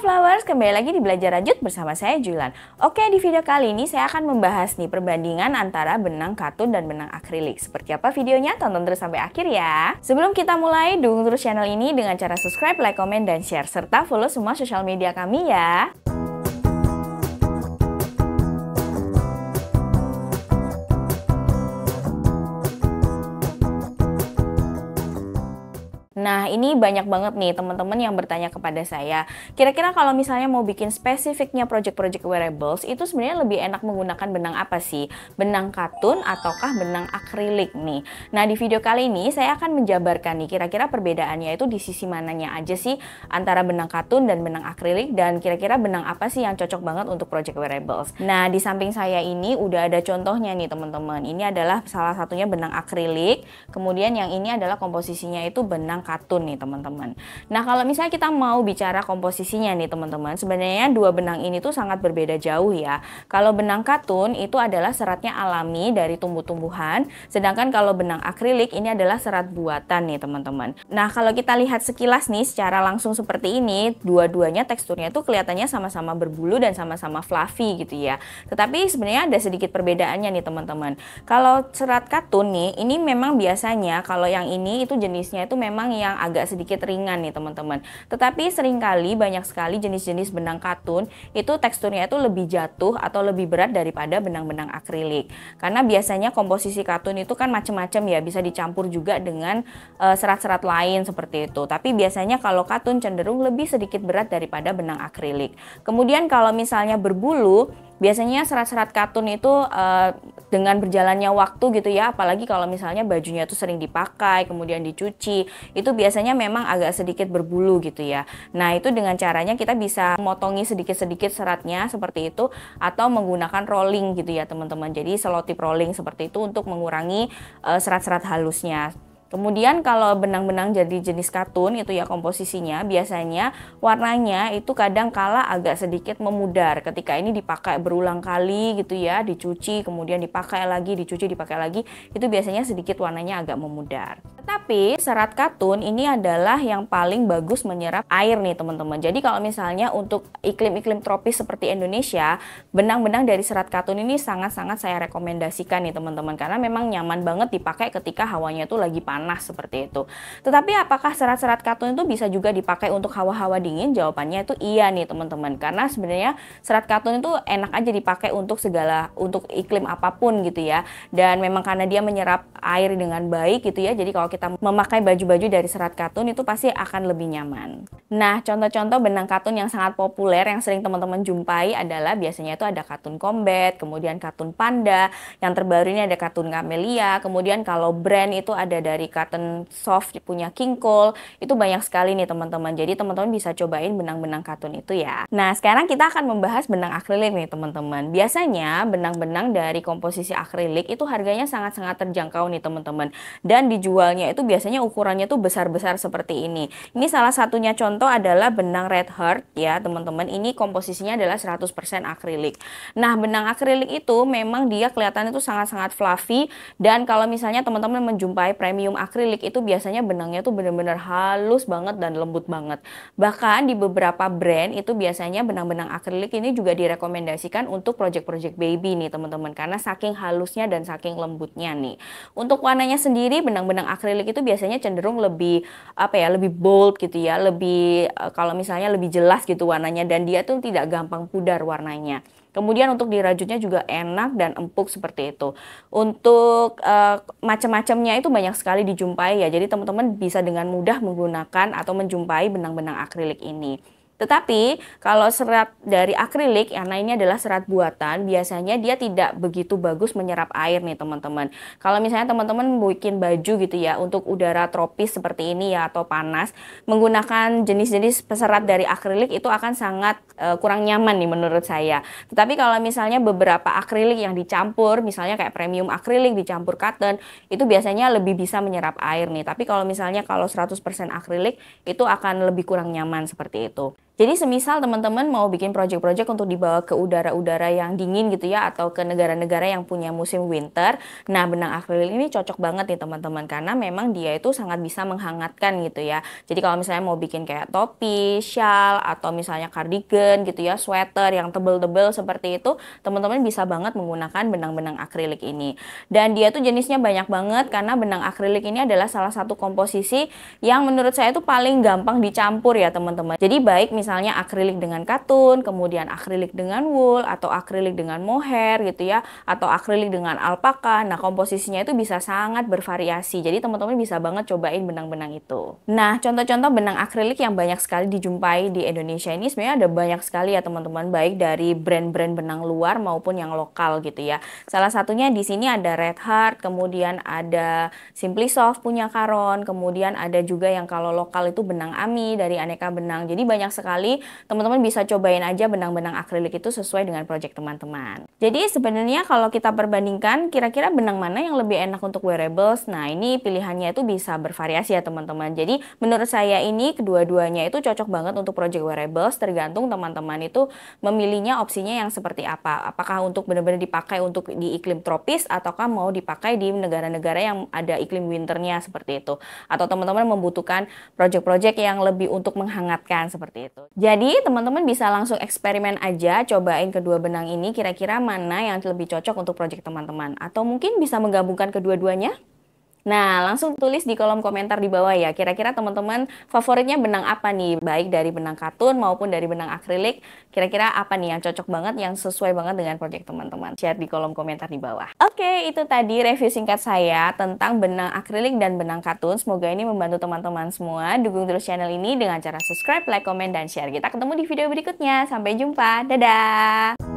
Halo Flowers, kembali lagi di Belajar Rajut bersama saya Julan. Oke, di video kali ini saya akan membahas nih perbandingan antara benang katun dan benang akrilik. Seperti apa videonya? Tonton terus sampai akhir ya. Sebelum kita mulai, dukung terus channel ini dengan cara subscribe, like, komen, dan share. Serta follow semua sosial media kami ya. Nah, ini banyak banget nih teman-teman yang bertanya kepada saya. Kira-kira kalau misalnya mau bikin spesifiknya project-project wearables, itu sebenarnya lebih enak menggunakan benang apa sih? Benang katun ataukah benang akrilik nih? Nah, di video kali ini saya akan menjabarkan nih kira-kira perbedaannya itu di sisi mananya aja sih antara benang katun dan benang akrilik, dan kira-kira benang apa sih yang cocok banget untuk project wearables. Nah, di samping saya ini udah ada contohnya nih teman-teman. Ini adalah salah satunya benang akrilik, kemudian yang ini adalah komposisinya itu benang katun nih teman-teman. Nah, kalau misalnya kita mau bicara komposisinya nih teman-teman, sebenarnya dua benang ini tuh sangat berbeda jauh ya. Kalau benang katun itu adalah seratnya alami dari tumbuh-tumbuhan, sedangkan kalau benang akrilik ini adalah serat buatan nih teman-teman. Nah, kalau kita lihat sekilas nih secara langsung seperti ini, dua-duanya teksturnya tuh kelihatannya sama-sama berbulu dan sama-sama fluffy gitu ya. Tetapi sebenarnya ada sedikit perbedaannya nih teman-teman. Kalau serat katun nih, ini memang biasanya kalau yang ini itu jenisnya itu memang yang agak sedikit ringan nih teman-teman. Tetapi seringkali banyak sekali jenis-jenis benang katun itu teksturnya itu lebih jatuh atau lebih berat daripada benang-benang akrilik. Karena biasanya komposisi katun itu kan macam-macam ya, bisa dicampur juga dengan serat-serat lain seperti itu. Tapi biasanya kalau katun cenderung lebih sedikit berat daripada benang akrilik. Kemudian kalau misalnya berbulu, biasanya serat-serat katun itu dengan berjalannya waktu gitu ya, apalagi kalau misalnya bajunya itu sering dipakai, kemudian dicuci, itu biasanya memang agak sedikit berbulu gitu ya. Nah, itu dengan caranya kita bisa memotongi sedikit-sedikit seratnya seperti itu, atau menggunakan rolling gitu ya teman-teman. Jadi selotip rolling seperti itu untuk mengurangi serat-serat halusnya. Kemudian kalau benang-benang jadi jenis katun itu ya komposisinya biasanya warnanya itu kadang kala agak sedikit memudar ketika ini dipakai berulang kali gitu ya, dicuci kemudian dipakai lagi, dicuci dipakai lagi, itu biasanya sedikit warnanya agak memudar. Tetapi serat katun ini adalah yang paling bagus menyerap air nih teman-teman. Jadi kalau misalnya untuk iklim-iklim tropis seperti Indonesia, benang-benang dari serat katun ini sangat-sangat saya rekomendasikan nih teman-teman, karena memang nyaman banget dipakai ketika hawanya tuh lagi panas seperti itu. Tetapi apakah serat-serat katun itu bisa juga dipakai untuk hawa-hawa dingin? Jawabannya itu iya nih teman-teman, karena sebenarnya serat katun itu enak aja dipakai untuk untuk iklim apapun gitu ya, dan memang karena dia menyerap air dengan baik gitu ya, jadi kalau kita memakai baju-baju dari serat katun itu pasti akan lebih nyaman. Nah, contoh-contoh benang katun yang sangat populer yang sering teman-teman jumpai adalah biasanya itu ada katun combat, kemudian katun panda, yang terbaru ini ada katun camellia, kemudian kalau brand itu ada dari Cotton Soft punya King Cole, itu banyak sekali nih teman-teman. Jadi teman-teman bisa cobain benang-benang katun itu ya. Nah, sekarang kita akan membahas benang akrilik nih teman-teman. Biasanya benang-benang dari komposisi akrilik itu harganya sangat-sangat terjangkau nih teman-teman. Dan dijualnya itu biasanya ukurannya tuh besar-besar seperti ini. Ini salah satunya contoh adalah benang Red Heart ya teman-teman. Ini komposisinya adalah 100% akrilik. Nah, benang akrilik itu memang dia kelihatannya tuh sangat-sangat fluffy, dan kalau misalnya teman-teman menjumpai premium akrilik itu biasanya benangnya tuh benar-benar halus banget dan lembut banget. Bahkan di beberapa brand itu biasanya benang-benang akrilik ini juga direkomendasikan untuk project-project baby nih teman-teman, karena saking halusnya dan saking lembutnya nih. Untuk warnanya sendiri benang-benang akrilik itu biasanya cenderung lebih lebih bold gitu ya, lebih kalau misalnya lebih jelas gitu warnanya, dan dia tuh tidak gampang pudar warnanya. Kemudian untuk dirajutnya juga enak dan empuk seperti itu. Untuk macam-macamnya itu banyak sekali dijumpai ya. Jadi teman-teman bisa dengan mudah menggunakan atau menjumpai benang-benang akrilik ini. Tetapi kalau serat dari akrilik, karena ini adalah serat buatan, biasanya dia tidak begitu bagus menyerap air nih teman-teman. Kalau misalnya teman-teman bikin baju gitu ya untuk udara tropis seperti ini ya, atau panas, menggunakan jenis-jenis peserat dari akrilik itu akan sangat kurang nyaman nih menurut saya. Tetapi kalau misalnya beberapa akrilik yang dicampur, misalnya kayak premium akrilik dicampur cotton, itu biasanya lebih bisa menyerap air nih. Tapi kalau misalnya 100% akrilik itu akan lebih kurang nyaman seperti itu. Jadi semisal teman-teman mau bikin project-project untuk dibawa ke udara-udara yang dingin gitu ya, atau ke negara-negara yang punya musim winter, nah benang akrilik ini cocok banget nih teman-teman, karena memang dia itu sangat bisa menghangatkan gitu ya. Jadi kalau misalnya mau bikin kayak topi, shawl, atau misalnya cardigan gitu ya, sweater yang tebel-tebel seperti itu, teman-teman bisa banget menggunakan benang-benang akrilik ini. Dan dia tuh jenisnya banyak banget, karena benang akrilik ini adalah salah satu komposisi yang menurut saya itu paling gampang dicampur ya teman-teman. Jadi baik misalnya akrilik dengan katun, kemudian akrilik dengan wool, atau akrilik dengan mohair gitu ya, atau akrilik dengan alpaka. Nah, komposisinya itu bisa sangat bervariasi. Jadi teman-teman bisa banget cobain benang-benang itu. Nah, contoh-contoh benang akrilik yang banyak sekali dijumpai di Indonesia ini sebenarnya ada banyak sekali ya teman-teman, baik dari brand-brand benang luar maupun yang lokal gitu ya. Salah satunya di sini ada Red Heart, kemudian ada Simply Soft punya Caron, kemudian ada juga yang kalau lokal itu benang Ami dari Aneka Benang. Jadi banyak sekali, teman-teman bisa cobain aja benang-benang akrilik itu sesuai dengan project teman-teman. Jadi sebenarnya kalau kita perbandingkan kira-kira benang mana yang lebih enak untuk wearables, nah ini pilihannya itu bisa bervariasi ya teman-teman. Jadi menurut saya ini kedua-duanya itu cocok banget untuk project wearables, tergantung teman-teman itu memilihnya opsinya yang seperti apa. Apakah untuk benar-benar dipakai untuk di iklim tropis, ataukah mau dipakai di negara-negara yang ada iklim winternya seperti itu. Atau teman-teman membutuhkan project-project yang lebih untuk menghangatkan seperti itu. Jadi teman-teman bisa langsung eksperimen aja, cobain kedua benang ini kira-kira mana yang lebih cocok untuk project teman-teman. Atau mungkin bisa menggabungkan kedua-duanya. Nah, langsung tulis di kolom komentar di bawah ya, kira-kira teman-teman favoritnya benang apa nih, baik dari benang katun maupun dari benang akrilik, kira-kira apa nih yang cocok banget, yang sesuai banget dengan project teman-teman. Share di kolom komentar di bawah. Oke, itu tadi review singkat saya tentang benang akrilik dan benang katun. Semoga ini membantu teman-teman semua. Dukung terus channel ini dengan cara subscribe, like, komen, dan share. Kita ketemu di video berikutnya. Sampai jumpa. Dadah!